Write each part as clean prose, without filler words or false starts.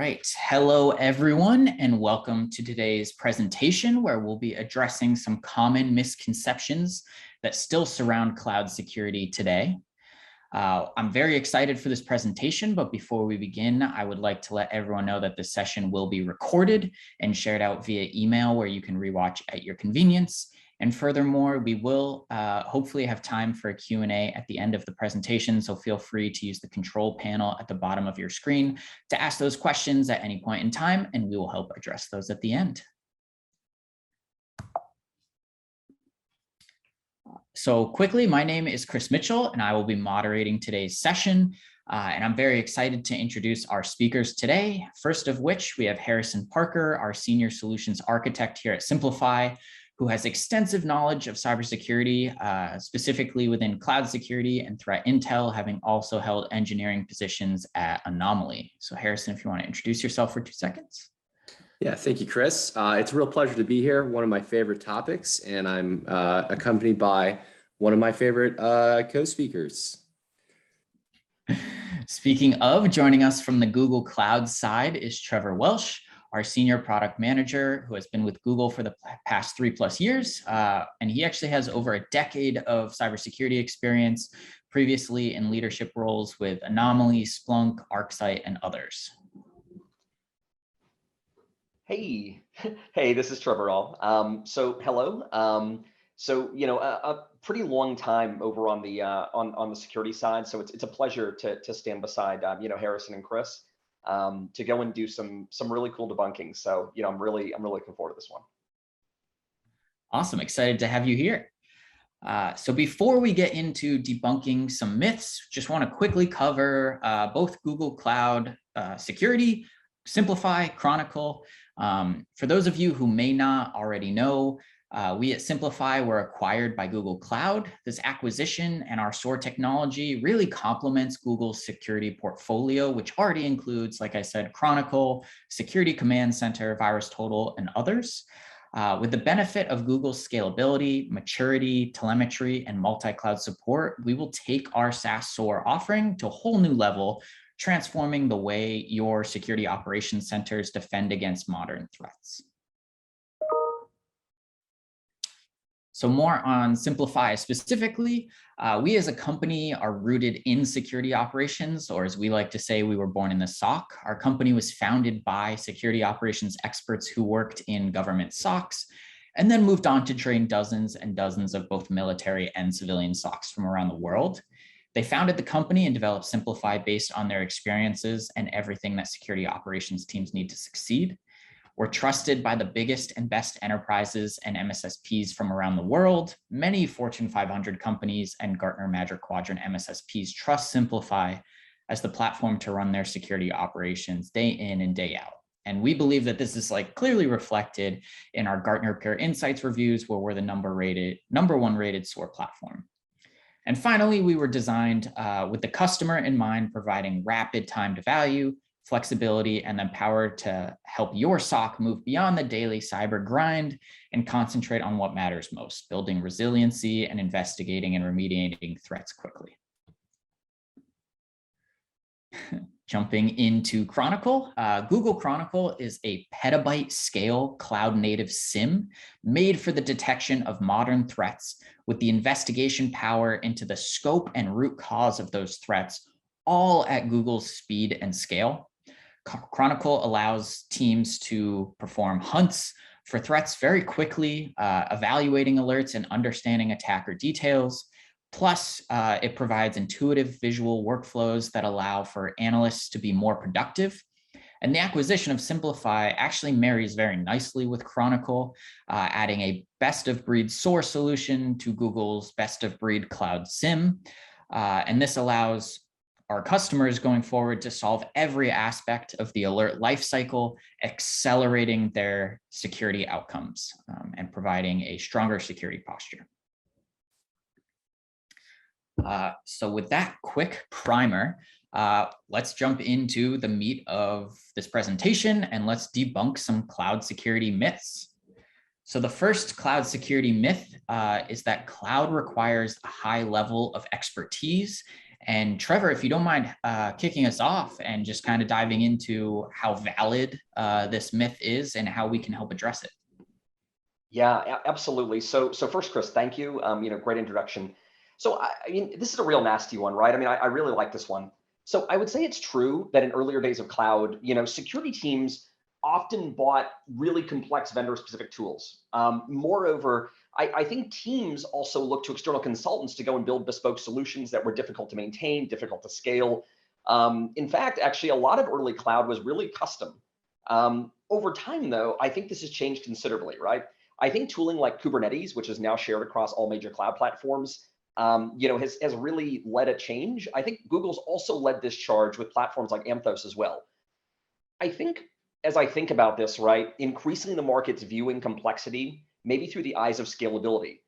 right. Hello, everyone, and welcome to today's presentation where we'll be addressing some common misconceptions that still surround cloud security today. I'm very excited for this presentation, but before we begin, I would like to let everyone know that this session will be recorded and shared out via email where you can rewatch at your convenience. And furthermore, we will hopefully have time for a Q&A at the end of the presentation, so feel free to use the control panel at the bottom of your screen to ask those questions at any point in time, and we will help address those at the end. So quickly, my name is Chris Mitchell, and I will be moderating today's session. And I'm very excited to introduce our speakers today. First of which, we have Harrison Parker, our Senior Solutions Architect here at Simplify, who has extensive knowledge of cybersecurity, specifically within cloud security and threat intel, having also held engineering positions at Anomaly. So Harrison, if you want to introduce yourself for 2 seconds. Yeah, thank you, Chris. It's a real pleasure to be here. One of my favorite topics, and I'm accompanied by one of my favorite co-speakers. Speaking of, joining us from the Google Cloud side is Trevor Welsh, our Senior Product Manager, who has been with Google for the past 3+ years. And he actually has over a decade of cybersecurity experience, previously in leadership roles with Anomaly, Splunk, ArcSight, and others. Hey, this is Trevor All. So hello. So a pretty long time over on the security side. So it's a pleasure to stand beside Harrison and Chris to go and do some really cool debunking. So I'm really looking forward to this one. Awesome, excited to have you here. So before we get into debunking some myths, just want to quickly cover both Google Cloud security, Simplify, Chronicle. For those of you who may not already know, we at Simplify were acquired by Google Cloud. This acquisition and our SOAR technology really complements Google's security portfolio, which already includes, like I said, Chronicle, Security Command Center, VirusTotal, and others. With the benefit of Google's scalability, maturity, telemetry, and multi-cloud support, we will take our SaaS SOAR offering to a whole new level, transforming the way your security operations centers defend against modern threats. So more on Simplify specifically, we as a company are rooted in security operations, or as we like to say, we were born in the SOC. Our company was founded by security operations experts who worked in government SOCs, and then moved on to train dozens and dozens of both military and civilian SOCs from around the world. They founded the company and developed Simplify based on their experiences and everything that security operations teams need to succeed. We're trusted by the biggest and best enterprises and MSSPs from around the world. Many Fortune 500 companies and Gartner Magic Quadrant MSSPs trust Simplify as the platform to run their security operations day in and day out. And we believe that this is clearly reflected in our Gartner Peer Insights reviews, where we're the number one rated SOAR platform. And finally, we were designed with the customer in mind, providing rapid time to value, flexibility, and the power to help your SOC move beyond the daily cyber grind and concentrate on what matters most, building resiliency and investigating and remediating threats quickly. Jumping into Chronicle, Google Chronicle is a petabyte scale cloud native SIEM made for the detection of modern threats with the investigation power into the scope and root cause of those threats, all at Google's speed and scale. Chronicle allows teams to perform hunts for threats very quickly, evaluating alerts and understanding attacker details. Plus, it provides intuitive visual workflows that allow for analysts to be more productive. And the acquisition of Simplify actually marries very nicely with Chronicle, adding a best-of-breed SOAR solution to Google's best-of-breed cloud SIEM. And this allows our customers going forward to solve every aspect of the alert lifecycle, accelerating their security outcomes and providing a stronger security posture. So with that quick primer, let's jump into the meat of this presentation and let's debunk some cloud security myths. So the first cloud security myth is that cloud requires a high level of expertise And Trevor, if you don't mind kicking us off and just kind of diving into how valid this myth is and how we can help address it. Yeah, absolutely. So first, Chris, thank you. Great introduction. So I mean, this is a real nasty one, right? I mean, I really like this one. So I would say it's true that in earlier days of cloud, security teams often bought really complex vendor-specific tools. Moreover, I think teams also look to external consultants to go and build bespoke solutions that were difficult to maintain, difficult to scale. In fact, actually, a lot of early cloud was really custom. Over time, though, I think this has changed considerably, right? I think tooling like Kubernetes, which is now shared across all major cloud platforms, has really led a change. I think Google's also led this charge with platforms like Anthos as well. I think as I think about this, right, increasingly the market's viewing complexity maybe through the eyes of scalability.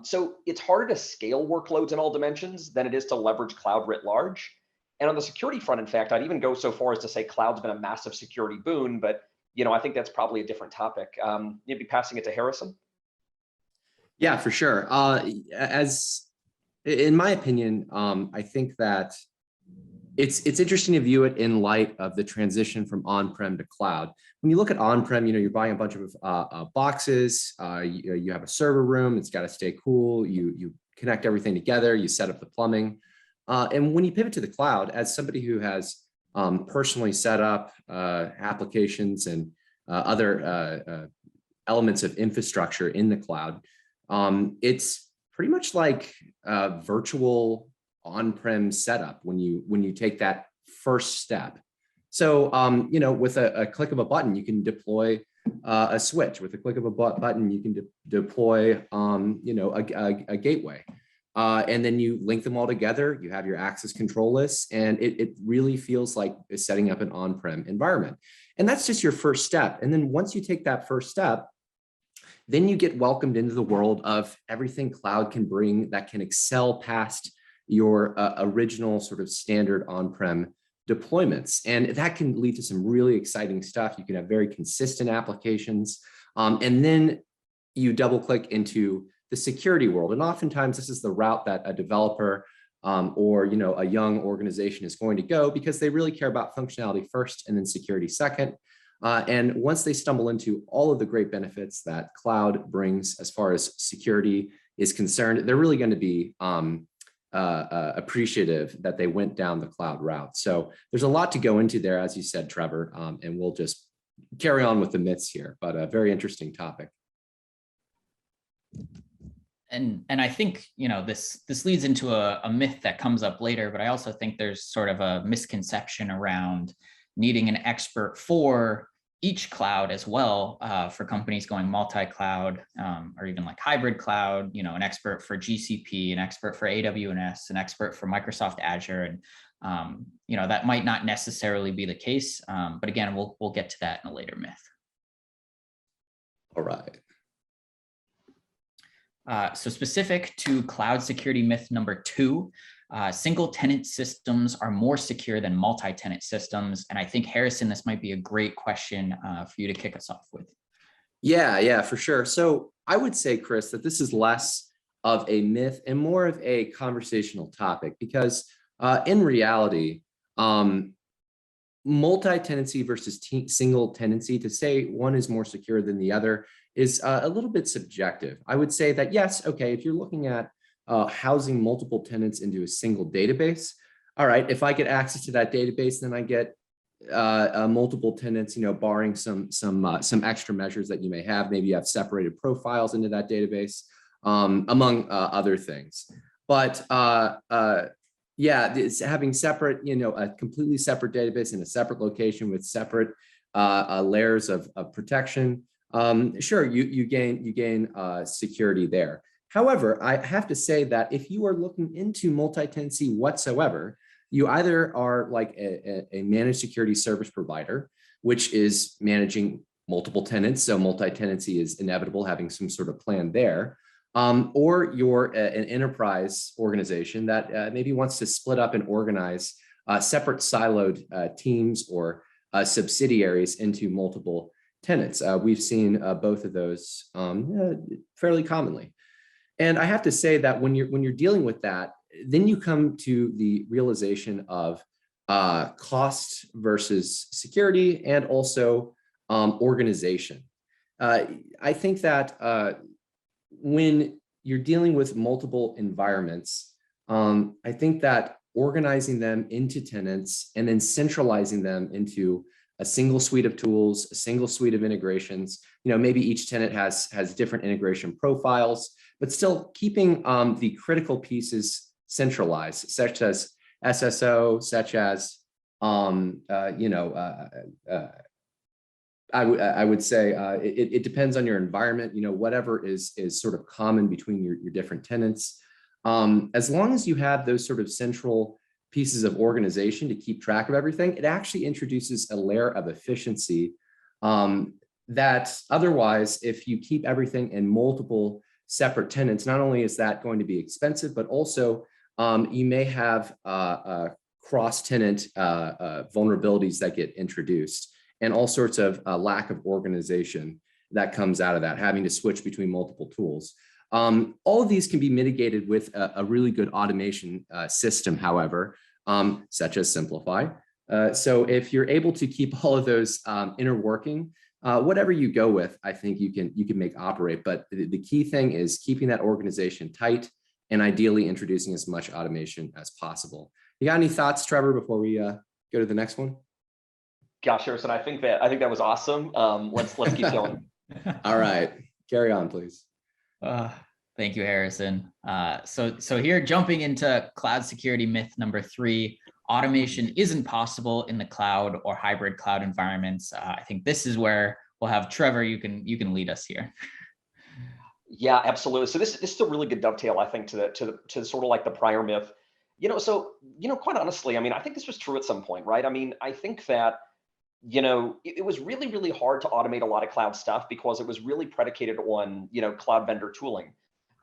So it's harder to scale workloads in all dimensions than it is to leverage cloud writ large. And on the security front, in fact, I'd even go so far as to say cloud's been a massive security boon, but I think that's probably a different topic. Maybe passing it to Harrison. Yeah, for sure. As in my opinion, I think that it's interesting to view it in light of the transition from on-prem to cloud. When you look at on-prem, you're buying a bunch of boxes. You have a server room. It's got to stay cool. You connect everything together. You set up the plumbing. And when you pivot to the cloud, as somebody who has personally set up applications and other elements of infrastructure in the cloud, it's pretty much like a virtual on-prem setup when you take that first step. So with a click of a button, you can deploy a switch. With a click of a button, you can deploy a gateway. And then you link them all together. You have your access control lists, and it really feels like setting up an on-prem environment. And that's just your first step. And then once you take that first step, then you get welcomed into the world of everything cloud can bring that can excel past your original sort of standard on-prem deployments. And that can lead to some really exciting stuff. You can have very consistent applications. And then you double click into the security world. And oftentimes this is the route that a developer or a young organization is going to go, because they really care about functionality first and then security second. And once they stumble into all of the great benefits that cloud brings as far as security is concerned, they're really going to be appreciative that they went down the cloud route. So there's a lot to go into there, as you said, Trevor, and we'll just carry on with the myths here, but a very interesting topic. And I think, this leads into a myth that comes up later, but I also think there's sort of a misconception around needing an expert for each cloud as well, for companies going multi-cloud or even like hybrid cloud, an expert for GCP, an expert for AWS, an expert for Microsoft Azure. And, that might not necessarily be the case. But again, we'll get to that in a later myth. All right. So specific to cloud security myth number 2, single-tenant systems are more secure than multi-tenant systems. And I think, Harrison, this might be a great question for you to kick us off with. Yeah, for sure. So I would say, Chris, that this is less of a myth and more of a conversational topic, because in reality, multi-tenancy versus single tenancy, to say one is more secure than the other is a little bit subjective. I would say that, yes, okay, if you're looking at housing multiple tenants into a single database, all right, if I get access to that database, then I get multiple tenants, barring some extra measures that you may have. Maybe you have separated profiles into that database, among other things. But yeah, it's having separate, a completely separate database in a separate location with separate layers of protection. Sure, you gain security there. However, I have to say that if you are looking into multi-tenancy whatsoever, you either are like a managed security service provider, which is managing multiple tenants, so multi-tenancy is inevitable, having some sort of plan there, or you're an enterprise organization that maybe wants to split up and organize separate siloed teams or subsidiaries into multiple tenants. We've seen both of those fairly commonly. And I have to say that when you're dealing with that, then you come to the realization of cost versus security, and also organization. I think that when you're dealing with multiple environments, I think that organizing them into tenants and then centralizing them into a single suite of tools, a single suite of integrations, maybe each tenant has different integration profiles, but still keeping the critical pieces centralized, such as SSO, such as I would say it depends on your environment, whatever is sort of common between your different tenants. As long as you have those sort of central pieces of organization to keep track of everything, it actually introduces a layer of efficiency that otherwise, if you keep everything in multiple separate tenants, not only is that going to be expensive, but also you may have cross-tenant vulnerabilities that get introduced, and all sorts of lack of organization that comes out of that, having to switch between multiple tools. All of these can be mitigated with a really good automation system, however, such as Simplify. So if you're able to keep all of those inner working, whatever you go with, I think you can make operate. But the key thing is keeping that organization tight and ideally introducing as much automation as possible. You got any thoughts, Trevor, before we go to the next one? Gosh, Harrison, I think that was awesome. Let's keep going. All right, carry on, please. Thank you, Harrison. So here, jumping into cloud security myth number 3, automation isn't possible in the cloud or hybrid cloud environments. I think this is where we'll have Trevor. You can lead us here. Yeah, absolutely. So this is a really good dovetail, I think, to sort of like the prior myth. Quite honestly, I mean, I think this was true at some point, right? I mean, I think that it was really, really hard to automate a lot of cloud stuff because it was really predicated on, cloud vendor tooling.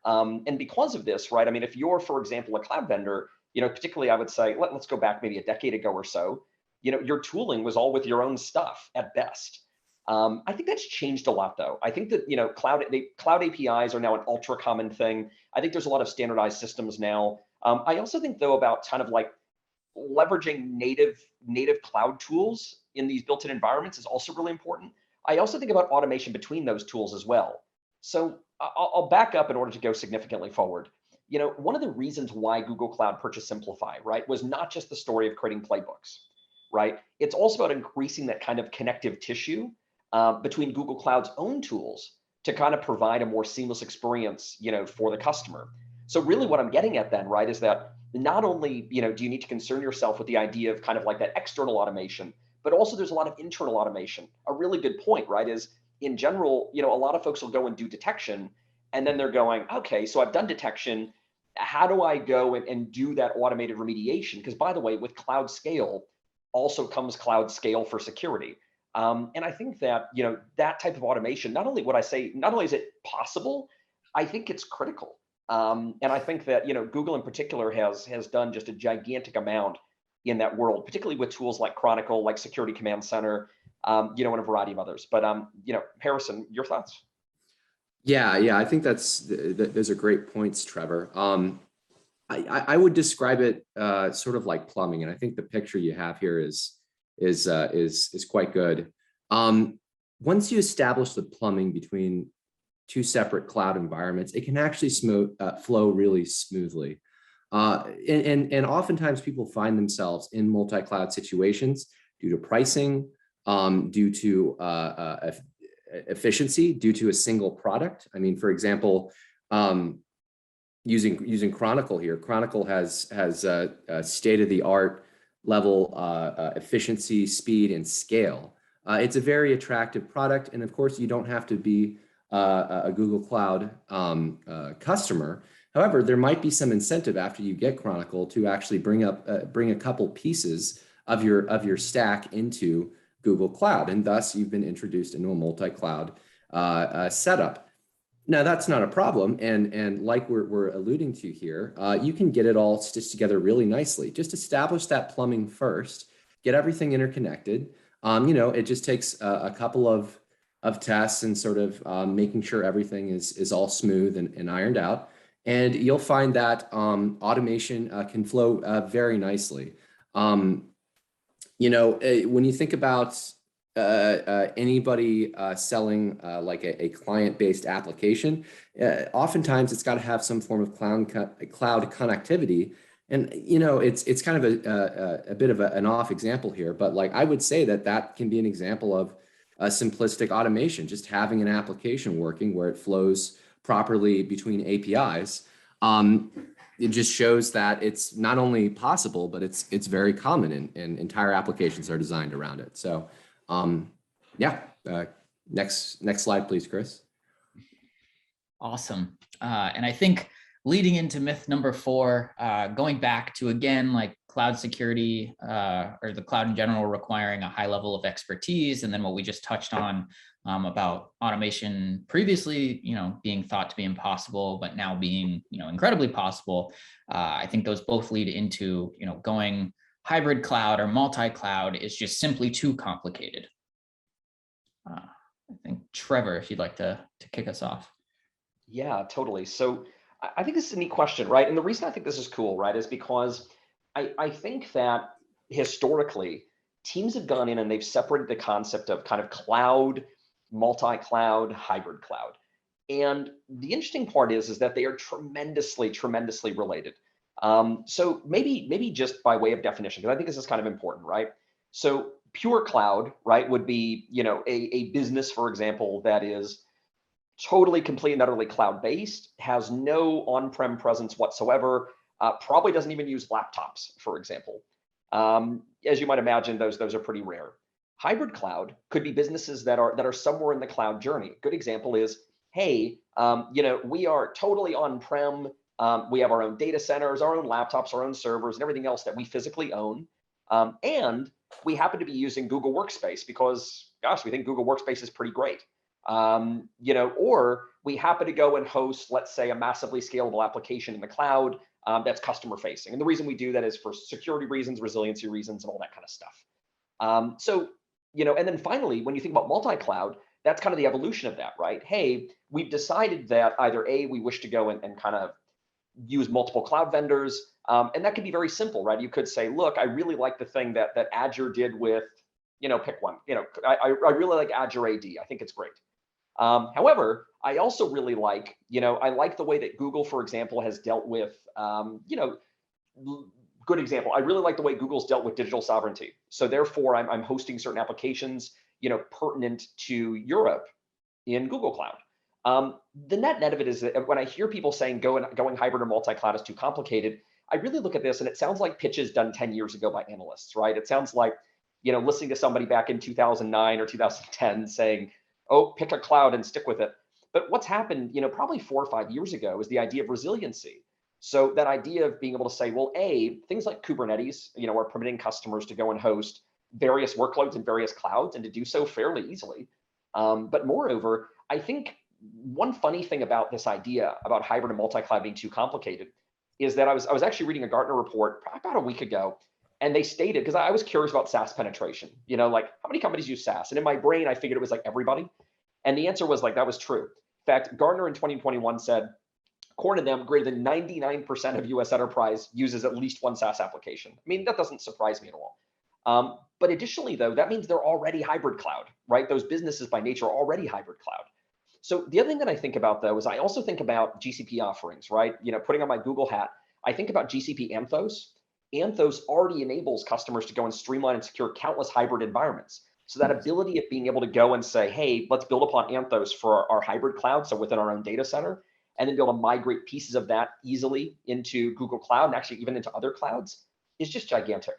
And because of this, right, I mean, if you're, for example, a cloud vendor, particularly I would say, let's go back maybe a decade ago or so, your tooling was all with your own stuff at best. I think that's changed a lot, though. I think that, cloud APIs are now an ultra common thing. I think there's a lot of standardized systems now. I also think, though, about kind of like leveraging native cloud tools in these built-in environments is also really important. I also think about automation between those tools as well. So I'll back up in order to go significantly forward. One of the reasons why Google Cloud purchased Simplify, right, was not just the story of creating playbooks, right? It's also about increasing that kind of connective tissue between Google Cloud's own tools to kind of provide a more seamless experience, for the customer. So really what I'm getting at then, right, is that not only, do you need to concern yourself with the idea of kind of like that external automation, but also there's a lot of internal automation. A really good point, right, is in general, a lot of folks will go and do detection, and then they're going, okay, so I've done detection. How do I go and do that automated remediation? Because by the way, with cloud scale also comes cloud scale for security. And I think that, that type of automation, not only is it possible, I think it's critical. And I think that, Google in particular has done just a gigantic amount in that world, particularly with tools like Chronicle, like Security Command Center, and a variety of others. But, Harrison, your thoughts? Yeah, I think those are great points, Trevor. I would describe it sort of like plumbing, and I think the picture you have here is quite good. Once you establish the plumbing between two separate cloud environments, it can actually flow really smoothly. And oftentimes people find themselves in multi-cloud situations due to pricing, due to efficiency, due to a single product. I mean, for example, using Chronicle here, Chronicle has a state-of-the-art level efficiency, speed, and scale. It's a very attractive product, and of course, you don't have to be a Google Cloud customer. However, there might be some incentive after you get Chronicle to actually bring a couple pieces of your stack into Google Cloud, and thus you've been introduced into a multi-cloud setup. Now that's not a problem, and like we're alluding to here, you can get it all stitched together really nicely. Just establish that plumbing first, get everything interconnected. It just takes a couple of tests and sort of making sure everything is all smooth and ironed out. And you'll find that automation can flow very nicely. When you think about anybody selling like a client-based application, oftentimes it's got to have some form of cloud connectivity. And it's kind of a bit of an off example here, but like I would say that can be an example of a simplistic automation, just having an application working where it flows properly between APIs. It just shows that it's not only possible, but it's very common, and entire applications are designed around it. So yeah, next slide, please, Chris. Awesome. And I think leading into myth number 4, going back to, again, like cloud security or the cloud in general requiring a high level of expertise, and then what we just touched on about automation previously, being thought to be impossible, but now being, incredibly possible. I think those both lead into, going hybrid cloud or multi-cloud is just simply too complicated. I think Trevor, if you'd like to kick us off. Yeah, totally. So I think this is a neat question, right? And the reason I think this is cool, right, is because I think that historically teams have gone in and they've separated the concept of kind of cloud, multi-cloud, hybrid cloud. And the interesting part is that they are tremendously, tremendously related. So maybe just by way of definition, because I think this is kind of important, right? So pure cloud, right, would be, a business, for example, that is totally, complete and utterly cloud-based, has no on-prem presence whatsoever, probably doesn't even use laptops, for example. As you might imagine, those are pretty rare. Hybrid cloud could be businesses that are somewhere in the cloud journey. Good example is, hey, we are totally on-prem. We have our own data centers, our own laptops, our own servers, and everything else that we physically own. And we happen to be using Google Workspace because, gosh, we think Google Workspace is pretty great. Or we happen to go and host, let's say, a massively scalable application in the cloud that's customer facing. And the reason we do that is for security reasons, resiliency reasons, and all that kind of stuff. And then finally, when you think about multi-cloud, that's kind of the evolution of that, right? Hey, we've decided that either A, we wish to go and kind of use multiple cloud vendors. And that can be very simple, right? You could say, look, I really like the thing that Azure did with, pick one. I really like Azure AD. I think it's great. However, I also really like, I like the way that Google, for example, has dealt with, good example. I really like the way Google's dealt with digital sovereignty. So therefore, I'm hosting certain applications, pertinent to Europe in Google Cloud. The net of it is that when I hear people saying going hybrid or multi-cloud is too complicated, I really look at this and it sounds like pitches done 10 years ago by analysts, right? It sounds like, listening to somebody back in 2009 or 2010 saying, oh, pick a cloud and stick with it. But what's happened, probably 4 or 5 years ago is the idea of resiliency. So that idea of being able to say, well, things like Kubernetes, are permitting customers to go and host various workloads in various clouds and to do so fairly easily. But moreover, I think one funny thing about this idea about hybrid and multi-cloud being too complicated is that I was actually reading a Gartner report about a week ago, and they stated, because I was curious about SaaS penetration, like how many companies use SaaS? And in my brain, I figured it was like everybody. And the answer was like, that was true. In fact, Gartner in 2021 said, according to them, greater than 99% of US enterprise uses at least one SaaS application. I mean, that doesn't surprise me at all. But additionally, though, that means they're already hybrid cloud, right? Those businesses by nature are already hybrid cloud. So the other thing that I think about, though, is I also think about GCP offerings, right? Putting on my Google hat, I think about GCP Anthos. Anthos already enables customers to go and streamline and secure countless hybrid environments. So that ability of being able to go and say, hey, let's build upon Anthos for our hybrid cloud, so within our own data center, and then be able to migrate pieces of that easily into Google Cloud and actually even into other clouds is just gigantic.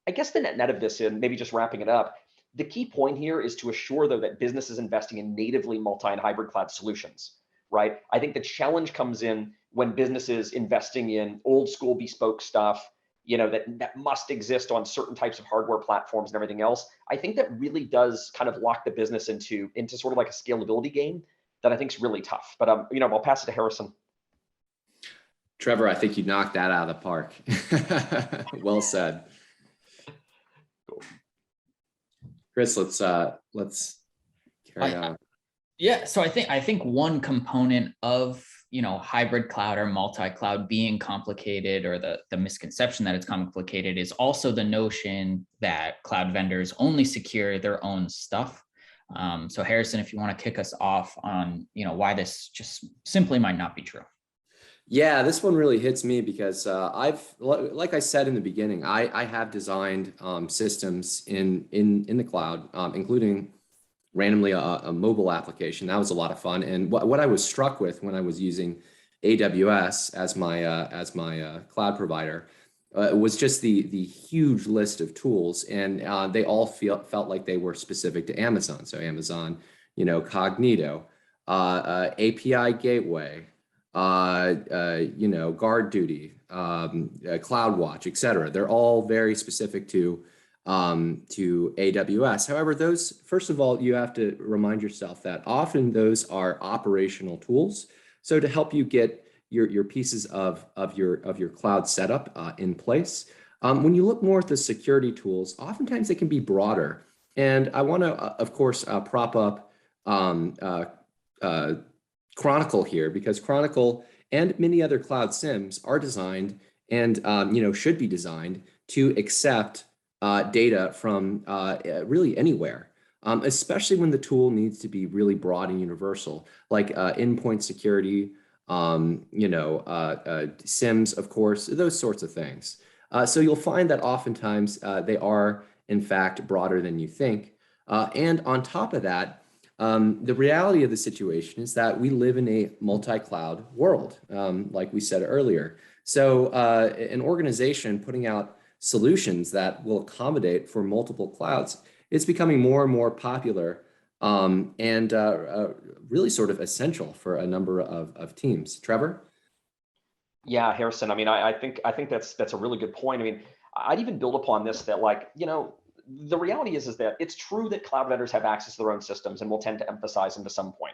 I guess the net of this, and maybe just wrapping it up, the key point here is to assure, though, that businesses investing in natively multi and hybrid cloud solutions, right? I think the challenge comes in when businesses investing in old school bespoke stuff, that must exist on certain types of hardware platforms and everything else. I think that really does kind of lock the business into sort of like a scalability game that I think is really tough. But I'll pass it to Harrison. Trevor, I think you knocked that out of the park. Well said. Cool. Chris, let's carry on. Yeah, so I think one component of hybrid cloud or multi-cloud being complicated, or the misconception that it's complicated, is also the notion that cloud vendors only secure their own stuff. So Harrison, if you want to kick us off on, why this just simply might not be true. Yeah, this one really hits me because like I said in the beginning, I have designed systems in the cloud, including randomly a mobile application. That was a lot of fun. And what I was struck with when I was using AWS as my cloud provider was just the huge list of tools, and they all felt like they were specific to Amazon. So Amazon, Cognito, API Gateway, Guard Duty, CloudWatch, et cetera. They're all very specific to AWS. However, those, first of all, you have to remind yourself that often those are operational tools. So to help you get your pieces of your cloud setup in place, when you look more at the security tools, oftentimes they can be broader. And I want to, of course, prop up Chronicle here, because Chronicle and many other cloud SIEMs are designed and should be designed to accept data from really anywhere, especially when the tool needs to be really broad and universal, like endpoint security, SIEMs, of course, those sorts of things. So you'll find that oftentimes they are, in fact, broader than you think. And on top of that, the reality of the situation is that we live in a multi-cloud world, like we said earlier. So an organization putting out solutions that will accommodate for multiple clouds, it's becoming more and more popular and really sort of essential for a number of teams. Trevor? Yeah, Harrison. I mean, I think that's a really good point. I mean, I'd even build upon this that, like, the reality is that it's true that cloud vendors have access to their own systems and will tend to emphasize them to some point,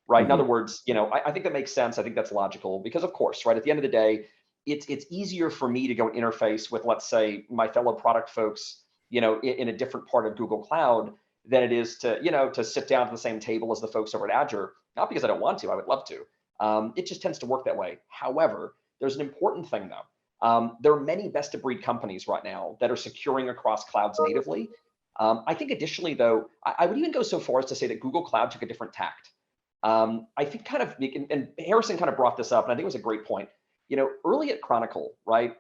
right? Mm-hmm. In other words, I think that makes sense. I think that's logical because, of course, right, at the end of the day, it's easier for me to go interface with, let's say, my fellow product folks, in a different part of Google Cloud than it is to, to sit down at the same table as the folks over at Azure. Not because I don't want to, I would love to. It just tends to work that way. However, there's an important thing though. There are many best of breed companies right now that are securing across clouds natively. I think additionally though, I would even go so far as to say that Google Cloud took a different tact. I think and Harrison kind of brought this up, and I think it was a great point. Early at Chronicle, right?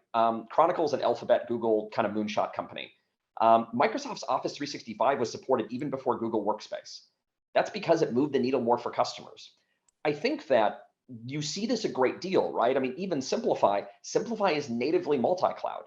Chronicle is an Alphabet Google kind of moonshot company. Microsoft's Office 365 was supported even before Google Workspace. That's because it moved the needle more for customers. I think that you see this a great deal, right? I mean, even Simplify is natively multi-cloud.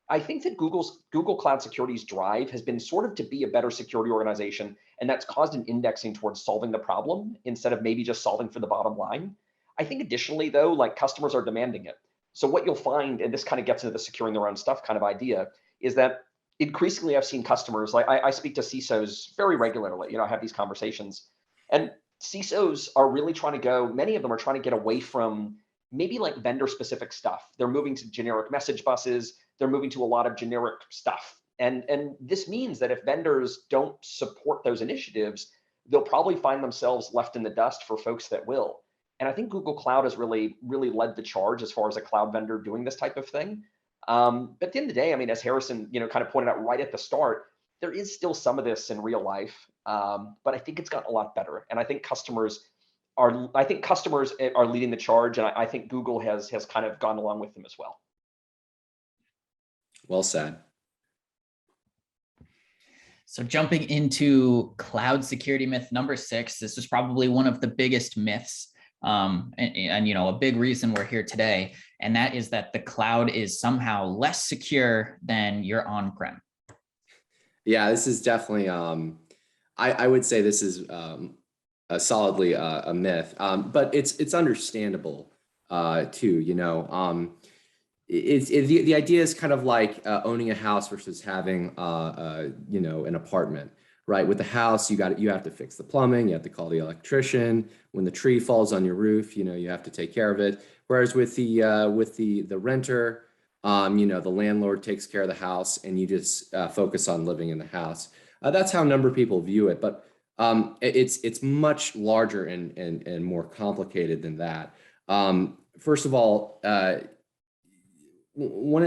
I think that Google Cloud Security's drive has been sort of to be a better security organization, and that's caused an indexing towards solving the problem instead of maybe just solving for the bottom line. I think additionally though, like, customers are demanding it. So what you'll find, and this kind of gets into the securing their own stuff kind of idea, is that increasingly I've seen customers, like I speak to CISOs very regularly, I have these conversations, and CISOs are really trying to go, many of them are trying to get away from maybe like vendor specific stuff. They're moving to generic message buses. They're moving to a lot of generic stuff. And this means that if vendors don't support those initiatives, they'll probably find themselves left in the dust for folks that will. And I think Google Cloud has really, really led the charge as far as a cloud vendor doing this type of thing. But at the end of the day, I mean, as Harrison, kind of pointed out right at the start, there is still some of this in real life, but I think it's gotten a lot better. And I think customers are leading the charge, and I think Google has kind of gone along with them as well. Well said. So jumping into cloud security myth number 6, this is probably one of the biggest myths, and a big reason we're here today, and that is that the cloud is somehow less secure than your on-prem. Yeah, this is definitely, I would say this is solidly a myth, but it's understandable too. The idea is kind of like owning a house versus having an apartment, right? With the house, you have to fix the plumbing, you have to call the electrician. When the tree falls on your roof, you have to take care of it. Whereas with the renter, the landlord takes care of the house, and you just focus on living in the house. That's how a number of people view it, but it's much larger and more complicated than that. First of all, one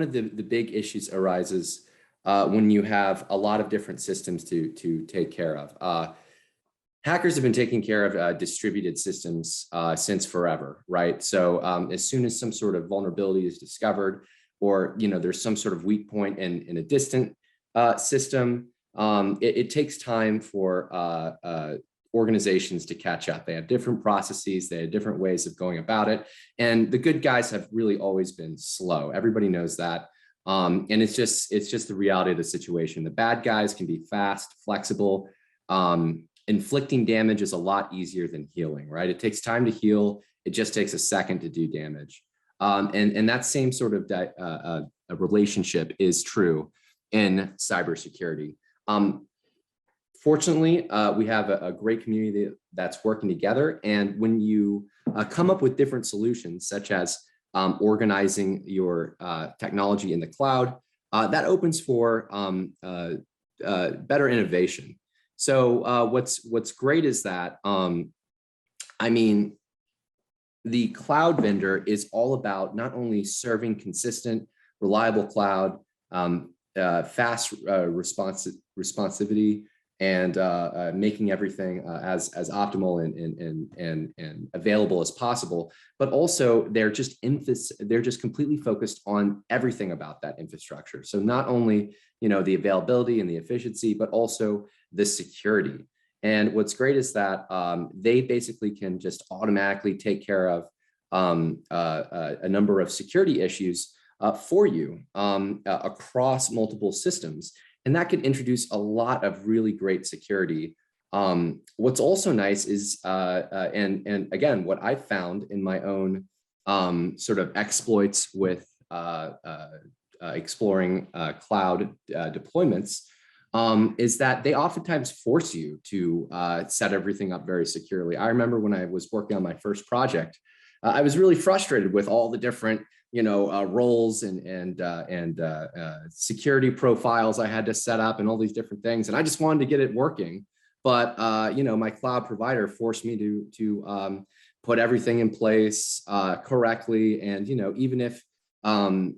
of the big issues arises when you have a lot of different systems to take care of. Hackers have been taking care of distributed systems since forever, right? So as soon as some sort of vulnerability is discovered, or there's some sort of weak point in a distant system, it takes time for organizations to catch up. They have different processes, they have different ways of going about it. And the good guys have really always been slow. Everybody knows that. And it's just the reality of the situation. The bad guys can be fast, flexible. Inflicting damage is a lot easier than healing, right? It takes time to heal. It just takes a second to do damage. And that same sort of a relationship is true in cybersecurity. Fortunately, we have a great community that's working together. And when you come up with different solutions, such as organizing your technology in the cloud, that opens for better innovation. So what's great is that, I mean, the cloud vendor is all about not only serving consistent, reliable cloud, fast responsivity, and making everything as optimal and available as possible, but also they're just completely focused on everything about that infrastructure. So not only the availability and the efficiency, but also the security. And what's great is that they basically can just automatically take care of a number of security issues for you across multiple systems. And that can introduce a lot of really great security. What's also nice is, and again, what I've found in my own sort of exploits with exploring cloud deployments, is that they oftentimes force you to set everything up very securely. I remember when I was working on my first project, I was really frustrated with all the different roles and security profiles I had to set up and all these different things. And I just wanted to get it working. But, my cloud provider forced me to put everything in place correctly. And, even if I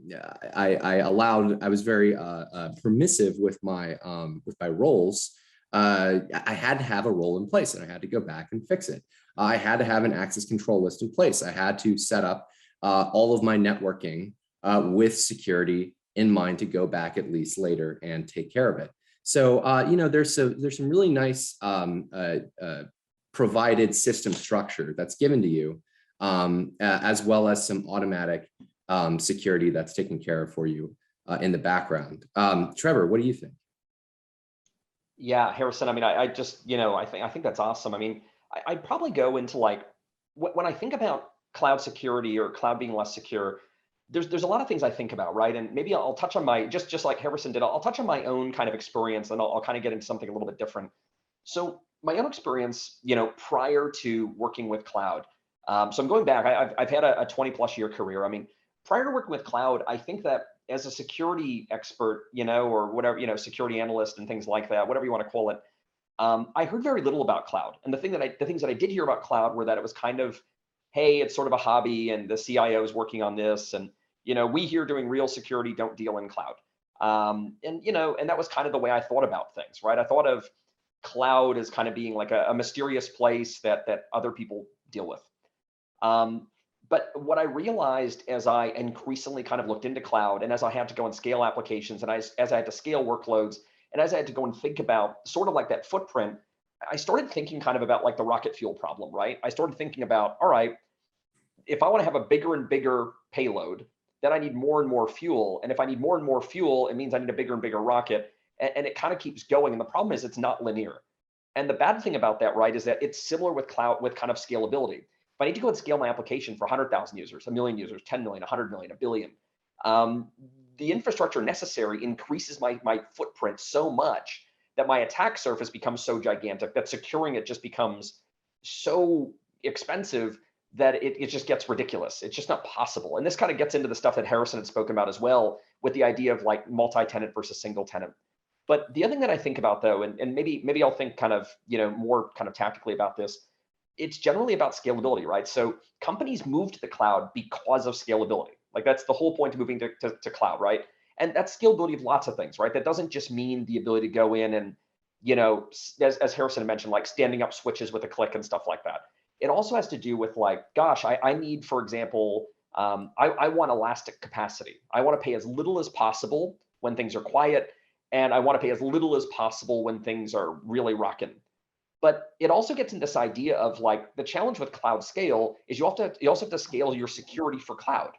was very permissive with my roles, I had to have a role in place and I had to go back and fix it. I had to have an access control list in place. I had to set up all of my networking with security in mind to go back at least later and take care of it. So, there's some really nice provided system structure that's given to you, as well as some automatic security that's taken care of for you in the background. Trevor, what do you think? Yeah, Harrison, I mean, I just, I think that's awesome. I mean, I'd probably go into like, when I think about cloud security or cloud being less secure, there's a lot of things I think about, right? And maybe I'll touch on my, just like Harrison did, I'll touch on my own kind of experience, and I'll kind of get into something a little bit different. So my own experience, prior to working with cloud. So I'm going back, I've had a 20+ year career. I mean, prior to working with cloud, I think that as a security expert, or whatever, security analyst and things like that, whatever you want to call it, I heard very little about cloud. And the things that I did hear about cloud were that it was kind of, hey, it's sort of a hobby and the CIO is working on this. And, we here doing real security don't deal in cloud. And that was kind of the way I thought about things, right? I thought of cloud as kind of being like a mysterious place that other people deal with. But what I realized as I increasingly kind of looked into cloud, and as I had to go and scale applications, and as I had to scale workloads, and as I had to go and think about sort of like that footprint, I started thinking kind of about like the rocket fuel problem, right? I started thinking about, all right, if I want to have a bigger and bigger payload, then I need more and more fuel. And if I need more and more fuel, it means I need a bigger and bigger rocket. And it kind of keeps going. And the problem is it's not linear. And the bad thing about that, right, is that it's similar with cloud, with kind of scalability. If I need to go and scale my application for 100,000 users, 1 million users, 10 million, 100 million, 1 billion, the infrastructure necessary increases my footprint so much that my attack surface becomes so gigantic that securing it just becomes so expensive that it just gets ridiculous. It's just not possible. And this kind of gets into the stuff that Harrison had spoken about as well, with the idea of like multi-tenant versus single tenant. But the other thing that I think about though, and maybe I'll think kind of, more kind of tactically about this, it's generally about scalability, right? So companies move to the cloud because of scalability. Like that's the whole point of moving to cloud, right? And that's scalability of lots of things, right? That doesn't just mean the ability to go in and, as Harrison mentioned, like standing up switches with a click and stuff like that. It also has to do with like, gosh, I need, for example, I want elastic capacity. I want to pay as little as possible when things are quiet, and I want to pay as little as possible when things are really rocking. But it also gets into this idea of like the challenge with cloud scale is you also have to scale your security for cloud.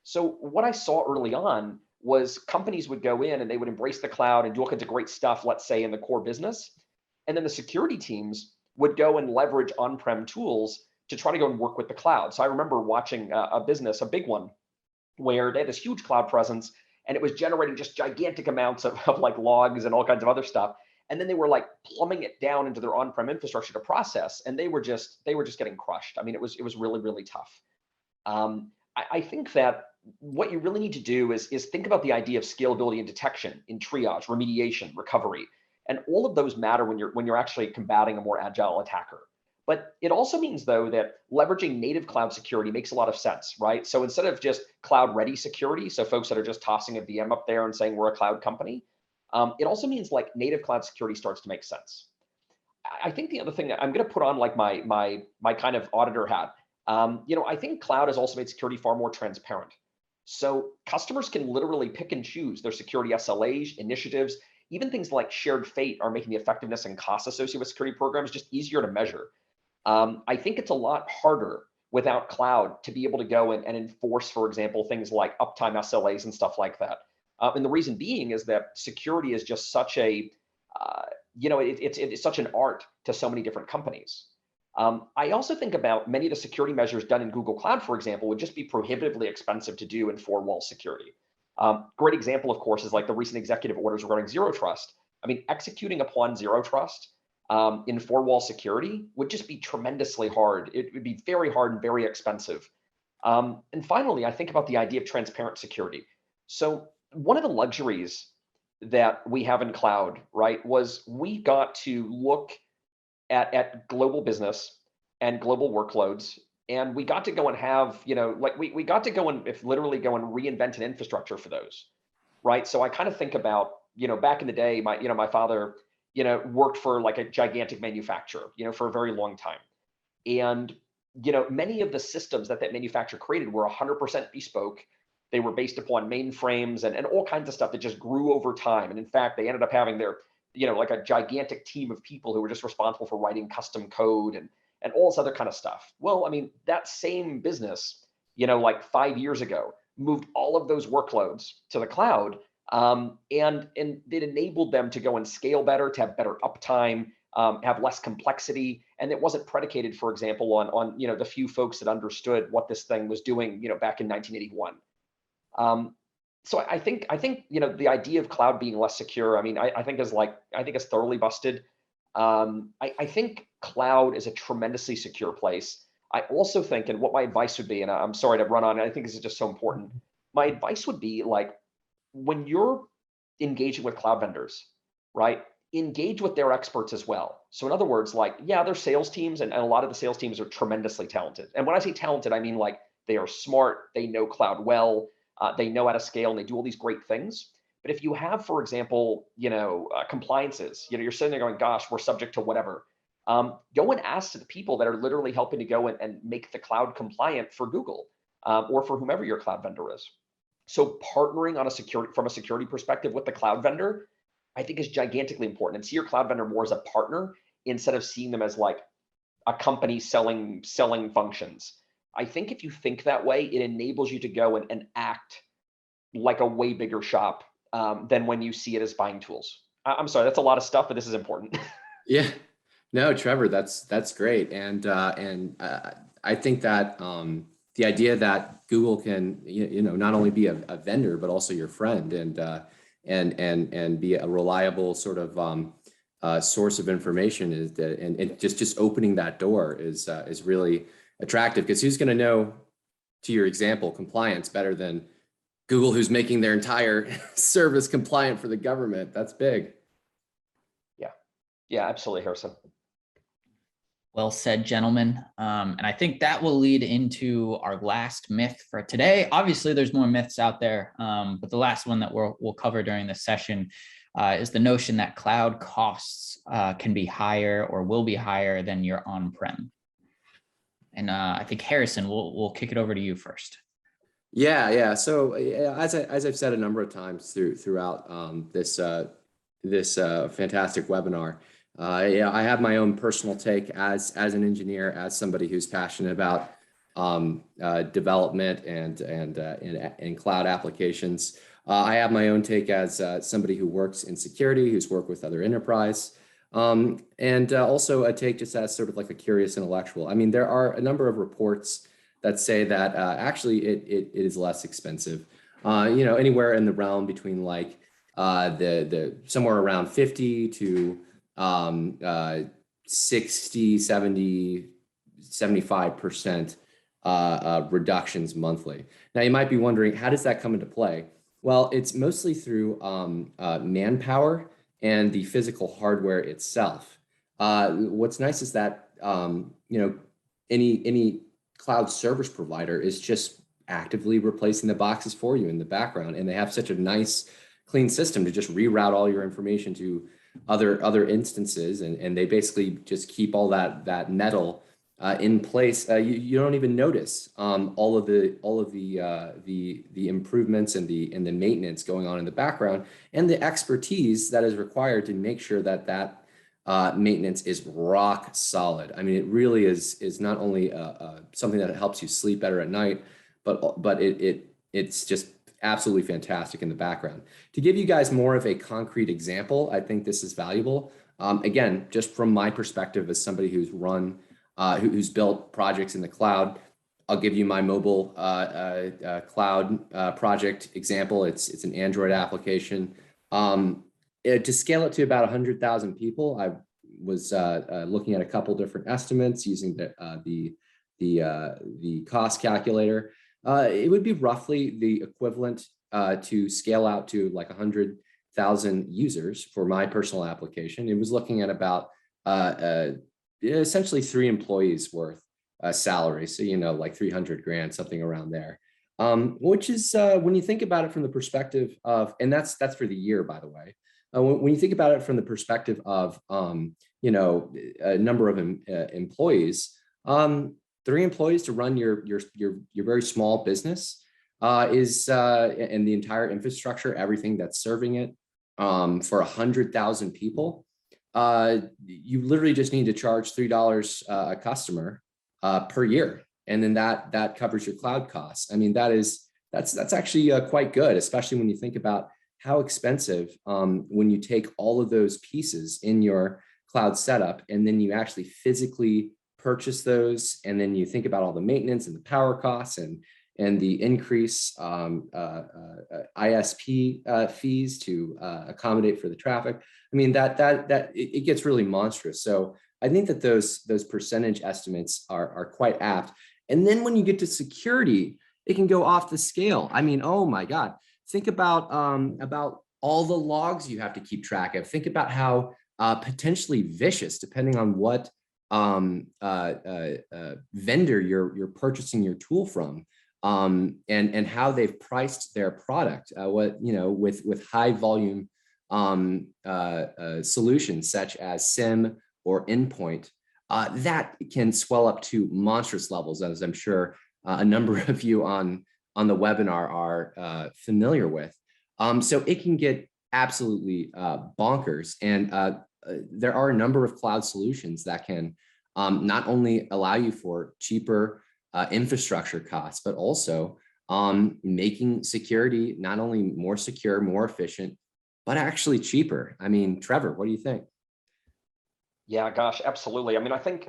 So what I saw early on was companies would go in and they would embrace the cloud and do all kinds of great stuff, let's say in the core business. And then the security teams would go and leverage on-prem tools to try to go and work with the cloud. So I remember watching a business, a big one, where they had this huge cloud presence and it was generating just gigantic amounts of like logs and all kinds of other stuff. And then they were like plumbing it down into their on-prem infrastructure to process, and they were just getting crushed. I mean, it was really, really tough. I think that what you really need to do is think about the idea of scalability and detection in triage, remediation, recovery, and all of those matter when you're actually combating a more agile attacker. But it also means, though, that leveraging native cloud security makes a lot of sense, right? So instead of just cloud-ready security, so folks that are just tossing a VM up there and saying we're a cloud company, it also means like native cloud security starts to make sense. I think the other thing that I'm going to put on like my kind of auditor hat, I think cloud has also made security far more transparent. So customers can literally pick and choose their security SLAs, initiatives, even things like shared fate are making the effectiveness and costs associated with security programs just easier to measure. I think it's a lot harder without cloud to be able to go and enforce, for example, things like uptime SLAs and stuff like that. And the reason being is that security is just such a, it's such an art to so many different companies. I also think about many of the security measures done in Google Cloud, for example, would just be prohibitively expensive to do in four-wall security. Great example, of course, is like the recent executive orders regarding zero trust. I mean, executing upon zero trust in four-wall security would just be tremendously hard. It would be very hard and very expensive. And finally, I think about the idea of transparent security. So one of the luxuries that we have in cloud, right, was we got to look at global business and global workloads, and we got to go and have, like we got to go and literally go and reinvent an infrastructure for those, right? So I kind of think about, back in the day, my father, worked for like a gigantic manufacturer, for a very long time. And, many of the systems that manufacturer created were 100% bespoke. They were based upon mainframes and all kinds of stuff that just grew over time. And in fact, they ended up having their, like a gigantic team of people who were just responsible for writing custom code and all this other kind of stuff. Well, I mean, that same business, like 5 years ago, moved all of those workloads to the cloud. And it enabled them to go and scale better, to have better uptime, have less complexity. And it wasn't predicated, for example, on the few folks that understood what this thing was doing, back in 1981. So I think the idea of cloud being less secure, I mean, I think is thoroughly busted. I think cloud is a tremendously secure place. I also think, and what my advice would be, and I'm sorry to run on, I think this is just so important. My advice would be like, when you're engaging with cloud vendors, right, engage with their experts as well. So in other words, like, yeah, their sales teams and a lot of the sales teams are tremendously talented. And when I say talented, I mean like they are smart, they know cloud well, they know how to scale, and they do all these great things. But if you have, for example, compliances, you're sitting there going, gosh, we're subject to whatever. Go and ask the people that are literally helping to go and make the cloud compliant for Google or for whomever your cloud vendor is. So partnering from a security perspective with the cloud vendor, I think is gigantically important. And see your cloud vendor more as a partner instead of seeing them as like a company selling functions. I think if you think that way, it enables you to go and act like a way bigger shop than when you see it as buying tools. I'm sorry, that's a lot of stuff, but this is important. Yeah, no, Trevor, that's great. And I think that the idea that Google can, not only be a vendor, but also your friend and be a reliable sort of source of information is that, and just opening that door is really attractive, because who's going to know, to your example, compliance better than Google, who's making their entire service compliant for the government? That's big. Yeah, absolutely, Harrison. Well said, gentlemen. And I think that will lead into our last myth for today. Obviously, there's more myths out there, but the last one that we'll cover during this session is the notion that cloud costs can be higher or will be higher than your on-prem. And I think Harrison, we'll kick it over to you first. Yeah. So as I've said a number of times throughout this fantastic webinar, I have my own personal take as an engineer, as somebody who's passionate about development and cloud applications. I have my own take as somebody who works in security, who's worked with other enterprise, and also a take just as sort of like a curious intellectual. I mean, there are a number of reports that say that actually it is less expensive. Anywhere in the realm between like the somewhere around 50 to 60, 70, 75% reductions monthly. Now you might be wondering, how does that come into play? Well, it's mostly through manpower and the physical hardware itself. What's nice is that any cloud service provider is just actively replacing the boxes for you in the background, and they have such a nice, clean system to just reroute all your information to other instances, and they basically just keep all that metal in place. You don't even notice all of the improvements and the maintenance going on in the background, and the expertise that is required to make sure that maintenance is rock solid. I mean, it really is not only something that helps you sleep better at night, but it's just absolutely fantastic in the background. To give you guys more of a concrete example, I think this is valuable. Again, just from my perspective as somebody who's built projects in the cloud, I'll give you my mobile cloud project example. It's an Android application. To scale it to about 100,000 people, I was looking at a couple different estimates using the cost calculator. It would be roughly the equivalent to scale out to like 100,000 users for my personal application. It was looking at about essentially 3 employees worth salary. So, like 300 grand, something around there. Which is when you think about it from the perspective of, and that's for the year, by the way. When you think about it from the perspective of, a number of employees, 3 employees to run your very small business is and the entire infrastructure, everything that's serving it for 100,000 people. You literally just need to charge $3 a customer per year, and then that covers your cloud costs. I mean, that's actually quite good, especially when you think about how expensive when you take all of those pieces in your cloud setup and then you actually physically purchase those, and then you think about all the maintenance and the power costs and the increase ISP fees to accommodate for the traffic. I mean, that it gets really monstrous. So I think that those percentage estimates are quite apt. And then when you get to security, it can go off the scale. I mean, oh my God, think about all the logs you have to keep track of. Think about how potentially vicious, depending on what vendor you're purchasing your tool from, and how they've priced their product. With high volume solutions such as SIM or endpoint, that can swell up to monstrous levels, as I'm sure a number of you on the webinar are familiar with. So it can get absolutely bonkers, and there are a number of cloud solutions that can not only allow you for cheaper infrastructure costs, but also making security not only more secure, more efficient, but actually cheaper. I mean, Trevor, what do you think? Yeah, gosh, absolutely. I mean, I think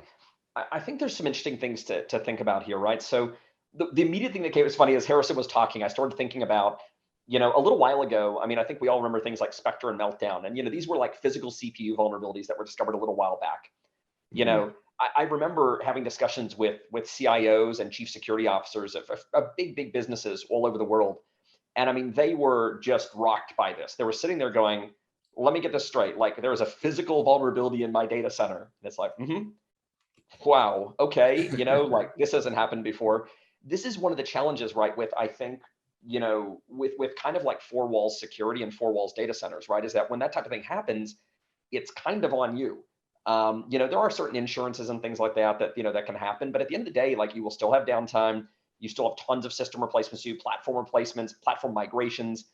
there's some interesting things to think about here, right? So the immediate thing that came was funny as Harrison was talking, I started thinking about, a little while ago, I mean, I think we all remember things like Spectre and Meltdown. And, these were like physical CPU vulnerabilities that were discovered a little while back. I remember having discussions with CIOs and chief security officers of big businesses all over the world. And I mean, they were just rocked by this. They were sitting there going, let me get this straight. Like, there was a physical vulnerability in my data center. And it's like, wow, okay, like this hasn't happened before. This is one of the challenges, right, with I think, with kind of like four walls security and four walls data centers, right, is that when that type of thing happens, it's kind of on you. There are certain insurances and things like that that can happen, but at the end of the day, like you will still have downtime, you still have tons of system replacements, platform replacements, platform migrations.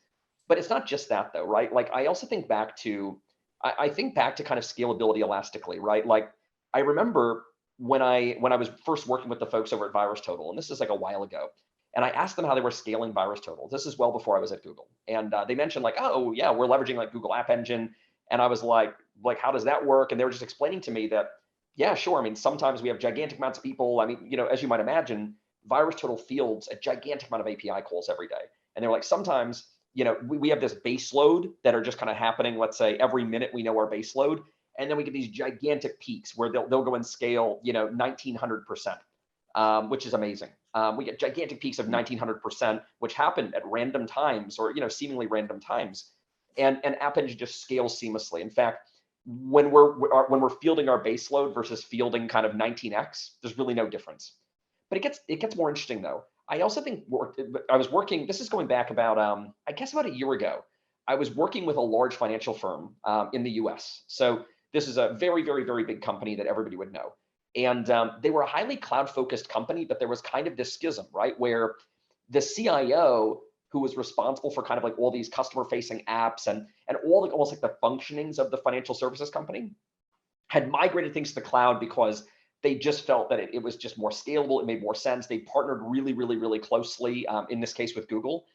But it's not just that though, right? Like I also think back to, I think back to kind of scalability elastically, right? Like I remember when I was first working with the folks over at VirusTotal, and this is like a while ago, and I asked them how they were scaling VirusTotal. This is well before I was at Google, and they mentioned like, oh yeah, we're leveraging like Google App Engine, and I was like how does that work? And they were just explaining to me that yeah, sure. I mean, sometimes we have gigantic amounts of people. I mean, as you might imagine, VirusTotal fields a gigantic amount of API calls every day, and they're like sometimes we have this base load that are just kind of happening, let's say every minute we know our base load. And then we get these gigantic peaks where they'll go and scale, 1900%, which is amazing. We get gigantic peaks of 1900%, which happen at random times or, seemingly random times. And App Engine just scales seamlessly. In fact, when we're fielding our base load versus fielding kind of 19x, there's really no difference. But it gets more interesting though. I also think I was working, this is going back about, I guess about a year ago. I was working with a large financial firm in the US. So this is a very, very, very big company that everybody would know. And they were a highly cloud-focused company, but there was kind of this schism, right? Where the CIO, who was responsible for kind of like all these customer-facing apps and all the almost like the functionings of the financial services company, had migrated things to the cloud because they just felt that it was just more scalable. It made more sense. They partnered really, really, really closely, in this case with Google,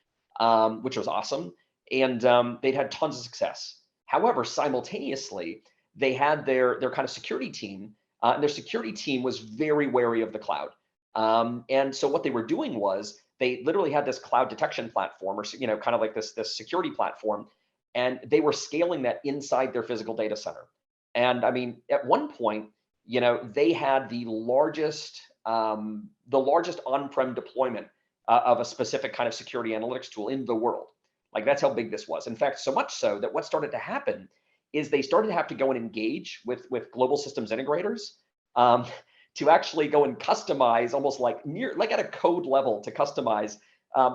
which was awesome. And they'd had tons of success. However, simultaneously, they had their kind of security team, and their security team was very wary of the cloud. And so what they were doing was they literally had this cloud detection platform, or kind of like this security platform, and they were scaling that inside their physical data center. And I mean, at one point, they had the largest on-prem deployment of a specific kind of security analytics tool in the world. Like that's how big this was. In fact, so much so that what started to happen is they started to have to go and engage with global systems integrators to actually go and customize almost like at a code level to customize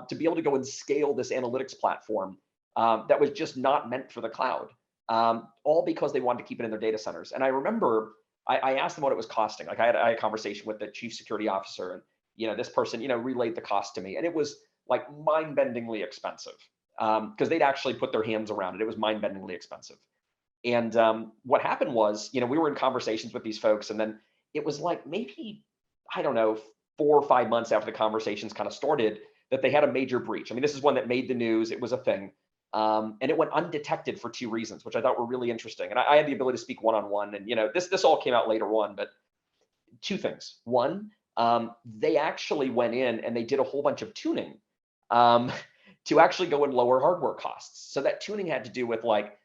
to be able to go and scale this analytics platform that was just not meant for the cloud, all because they wanted to keep it in their data centers. And I remember I asked them what it was costing. Like I had a conversation with the chief security officer, and this person relayed the cost to me, and it was like mind-bendingly expensive because they'd actually put their hands around it. It was mind-bendingly expensive. And what happened was, we were in conversations with these folks, and then it was like maybe, I don't know, 4 or 5 months after the conversations kind of started that they had a major breach. I mean, this is one that made the news. It was a thing. And it went undetected for 2 reasons, which I thought were really interesting. And I had the ability to speak one-on-one, and this all came out later on, but 2 things. One, they actually went in and they did a whole bunch of tuning to actually go and lower hardware costs. So that tuning had to do with like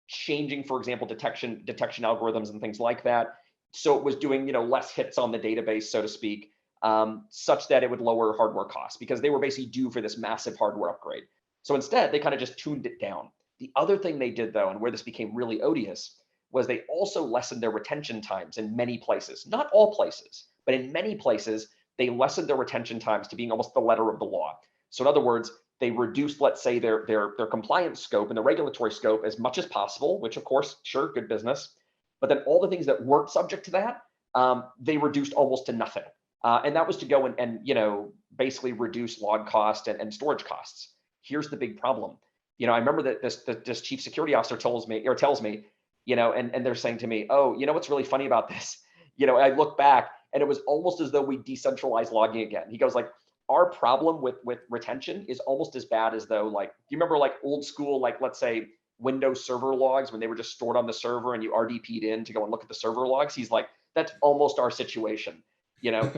changing, for example, detection algorithms and things like that. So it was doing less hits on the database, so to speak, such that it would lower hardware costs because they were basically due for this massive hardware upgrade. So instead, they kind of just tuned it down. The other thing they did though, and where this became really odious, was they also lessened their retention times in many places. Not all places, but in many places, they lessened their retention times to being almost the letter of the law. So in other words, they reduced, let's say, their compliance scope and the regulatory scope as much as possible, which of course, sure, good business. But then all the things that weren't subject to that, they reduced almost to nothing. And that was to go and basically reduce log cost and storage costs. Here's the big problem. I remember that this chief security officer tells me, and they're saying to me, oh, what's really funny about this? I look back and it was almost as though we decentralized logging again. He goes like, our problem with retention is almost as bad as though, like, do you remember like old school, like let's say Windows server logs when they were just stored on the server and you RDP'd in to go and look at the server logs? He's like, that's almost our situation.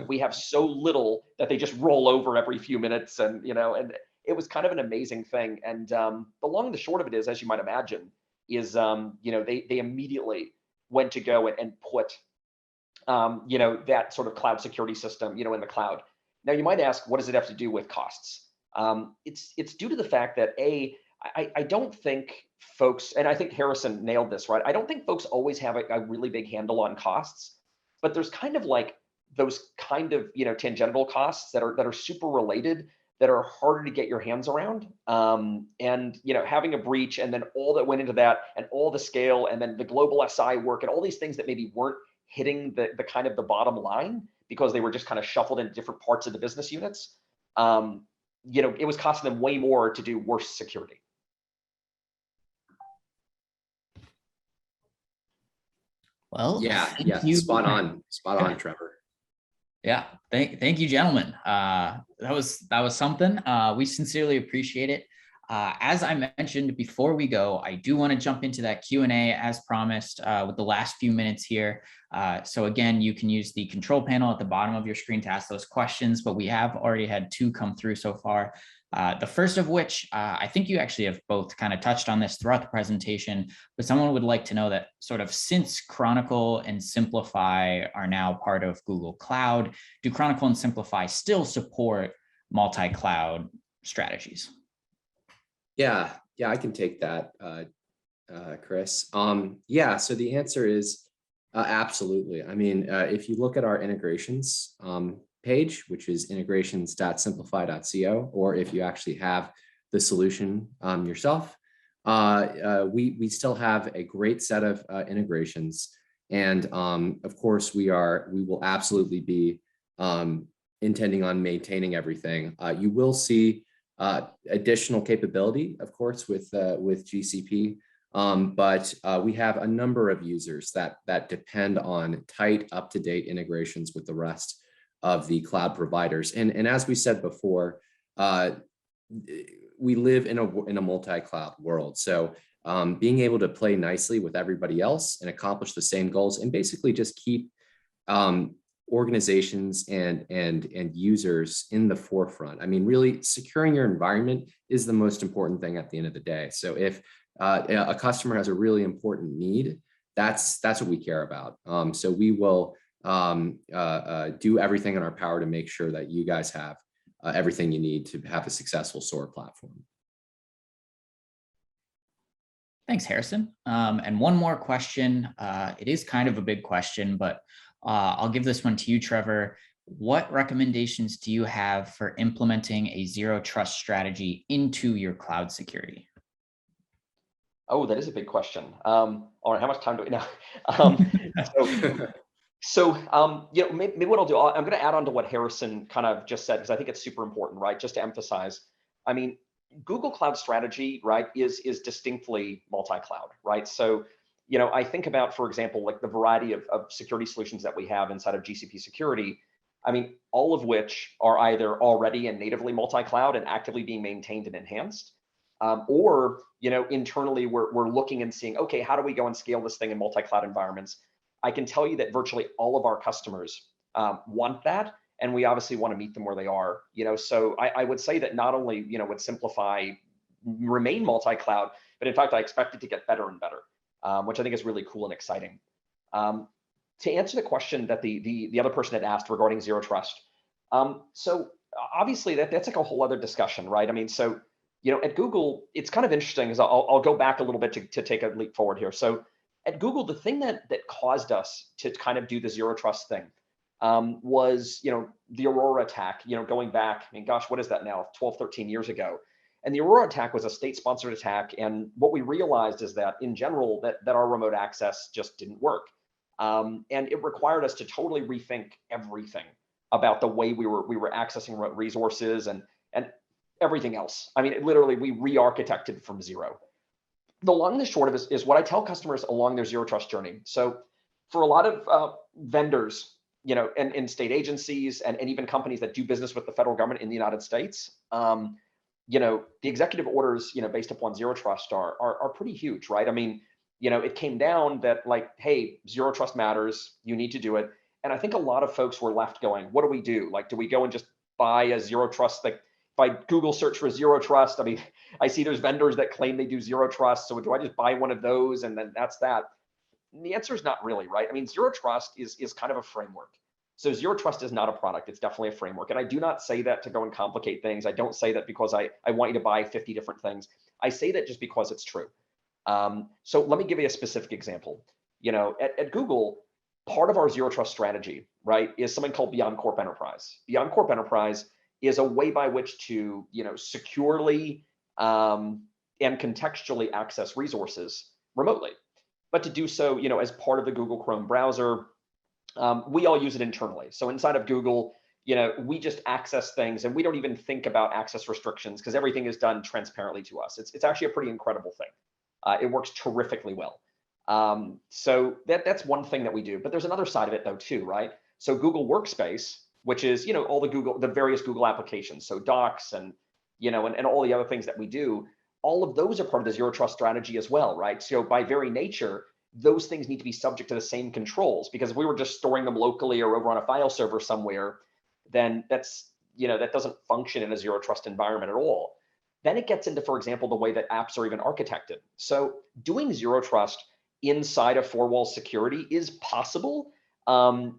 We have so little that they just roll over every few minutes, and and it was kind of an amazing thing. And the long and the short of it is, as you might imagine, is they immediately went to go and put that sort of cloud security system in the cloud. Now you might ask, what does it have to do with costs? It's due to the fact that I don't think folks, and I think Harrison nailed this, right? I don't think folks always have a really big handle on costs. but there's kind of like those kind of, tangential costs that are super related, that are harder to get your hands around. And having a breach, and then all that went into that, and all the scale, and then the global SI work, and all these things that maybe weren't hitting the kind of the bottom line because they were just kind of shuffled into different parts of the business units. It was costing them way more to do worse security. Well, Yeah, thank you. spot on, Trevor. Yeah, thank you, gentlemen. That was something. We sincerely appreciate it. As I mentioned before we go, I do want to jump into that Q&A as promised with the last few minutes here. So again, you can use the control panel at the bottom of your screen to ask those questions, but we have already had 2 come through so far. The first of which, I think you actually have both kind of touched on this throughout the presentation, but someone would like to know that sort of since Chronicle and Simplify are now part of Google Cloud, do Chronicle and Simplify still support multi-cloud strategies? Yeah, I can take that, Chris. Yeah, so the answer is absolutely. I mean, if you look at our integrations page, which is integrations.simplify.co, or if you actually have the solution yourself, we still have a great set of integrations. And of course, we will absolutely be intending on maintaining everything. You will see additional capability, of course, with GCP, but we have a number of users that depend on tight, up-to-date integrations with the rest of the cloud providers. And as we said before, we live in a multi-cloud world. So being able to play nicely with everybody else and accomplish the same goals, and basically just keep organizations and users in the forefront. I mean, really securing your environment is the most important thing at the end of the day. So if a customer has a really important need, that's what we care about. So we will do everything in our power to make sure that you guys have everything you need to have a successful SOAR platform. Thanks, Harrison. And one more question. It is kind of a big question, but I'll give this one to you, Trevor. What recommendations do you have for implementing a zero trust strategy into your cloud security? Oh, that is a big question. All right, how much time do we know? Maybe what I'll do, I'm going to add on to what Harrison kind of just said, because I think it's super important, right? Just to emphasize, I mean, Google Cloud strategy, right, is distinctly multi-cloud, right? So, I think about, for example, like the variety of security solutions that we have inside of GCP security. I mean, all of which are either already and natively multi-cloud and actively being maintained and enhanced, or internally we're looking and seeing, okay, how do we go and scale this thing in multi-cloud environments? I can tell you that virtually all of our customers want that, and we obviously want to meet them where they are. So I would say that not only would Simplify remain multi-cloud, but in fact I expect it to get better and better, which I think is really cool and exciting. To answer the question that the other person had asked regarding zero trust, so obviously that's like a whole other discussion, right? I mean, so at Google, it's kind of interesting, because I'll go back a little bit to take a leap forward here. So at Google, the thing that caused us to kind of do the zero trust thing was, the Aurora attack, going back, I mean, gosh, what is that now? 12, 13 years ago. And the Aurora attack was a state-sponsored attack. And what we realized is that in general, that our remote access just didn't work. And it required us to totally rethink everything about the way we were accessing remote resources and everything else. I mean, literally, we re-architected from zero. The long and the short of it is what I tell customers along their zero trust journey. So for a lot of vendors, and state agencies and even companies that do business with the federal government in the United States, the executive orders, based upon zero trust are pretty huge, right? I mean, it came down that like, hey, zero trust matters, you need to do it. And I think a lot of folks were left going, what do we do? Like, do we go and just buy a zero trust? Like, if I Google search for zero trust, I mean, I see there's vendors that claim they do zero trust. So do I just buy one of those and then that's that? And the answer is not really, right? I mean, zero trust is kind of a framework. So zero trust is not a product. It's definitely a framework. And I do not say that to go and complicate things. I don't say that because I want you to buy 50 different things. I say that just because it's true. So let me give you a specific example. At Google, part of our zero trust strategy, right, is something called Beyond Corp Enterprise. Beyond Corp Enterprise is a way by which to, securely and contextually access resources remotely, but to do so, as part of the Google Chrome browser. We all use it internally. So inside of Google, we just access things and we don't even think about access restrictions because everything is done transparently to us. It's actually a pretty incredible thing. It works terrifically well. So that's one thing that we do, but there's another side of it though too, right? So Google Workspace, which is, all the various Google applications, so Docs and, and all the other things that we do, all of those are part of the zero trust strategy as well, right? So by very nature, those things need to be subject to the same controls, because if we were just storing them locally or over on a file server somewhere, then that's, that doesn't function in a zero trust environment at all. Then it gets into, for example, the way that apps are even architected. So doing zero trust inside of four-wall security is possible, and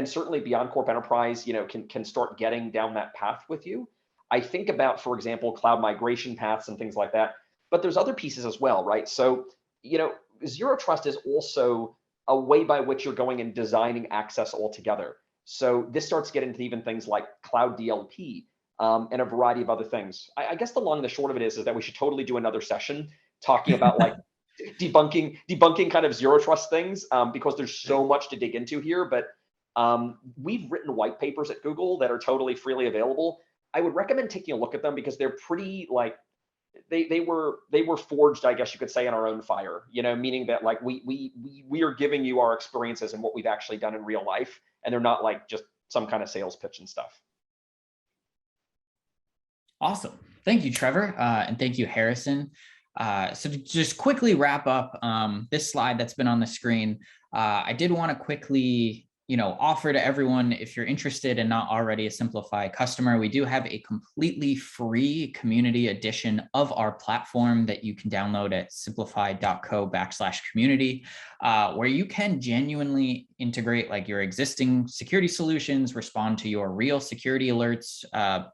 certainly Beyond Corp Enterprise, can start getting down that path with you. I think about, for example, cloud migration paths and things like that, but there's other pieces as well, right? So, zero trust is also a way by which you're going and designing access altogether. So this starts getting into even things like cloud DLP and a variety of other things. I guess the long and the short of it is that we should totally do another session talking about like debunking kind of zero trust things, because there's so much to dig into here. But we've written white papers at Google that are totally freely available. I would recommend taking a look at them because they're pretty like, they were forged, I guess you could say, in our own fire, meaning that like we are giving you our experiences and what we've actually done in real life, and they're not like just some kind of sales pitch and stuff. Awesome. Thank you, Trevor. And thank you, Harrison. So to just quickly wrap up this slide that's been on the screen, I did want to quickly, offer to everyone, if you're interested and not already a Simplify customer, we do have a completely free community edition of our platform that you can download at simplify.co/community, where you can genuinely integrate like your existing security solutions, respond to your real security alerts,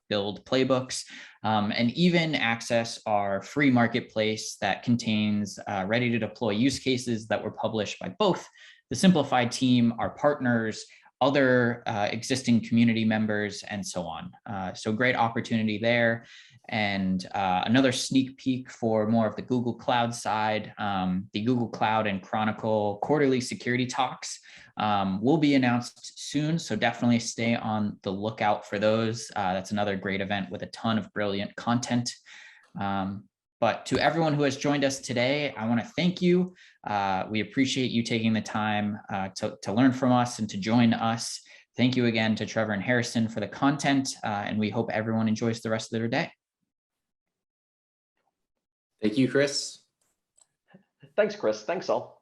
build playbooks, and even access our free marketplace that contains ready to deploy use cases that were published by both the Simplify team, our partners, other existing community members, and so on. So great opportunity there. And another sneak peek for more of the Google Cloud side, the Google Cloud and Chronicle quarterly security talks will be announced soon. So definitely stay on the lookout for those. That's another great event with a ton of brilliant content. But to everyone who has joined us today, I want to thank you. We appreciate you taking the time to learn from us and to join us. Thank you again to Trevor and Harrison for the content, and we hope everyone enjoys the rest of their day. Thank you, Chris. Thanks, Chris. Thanks all.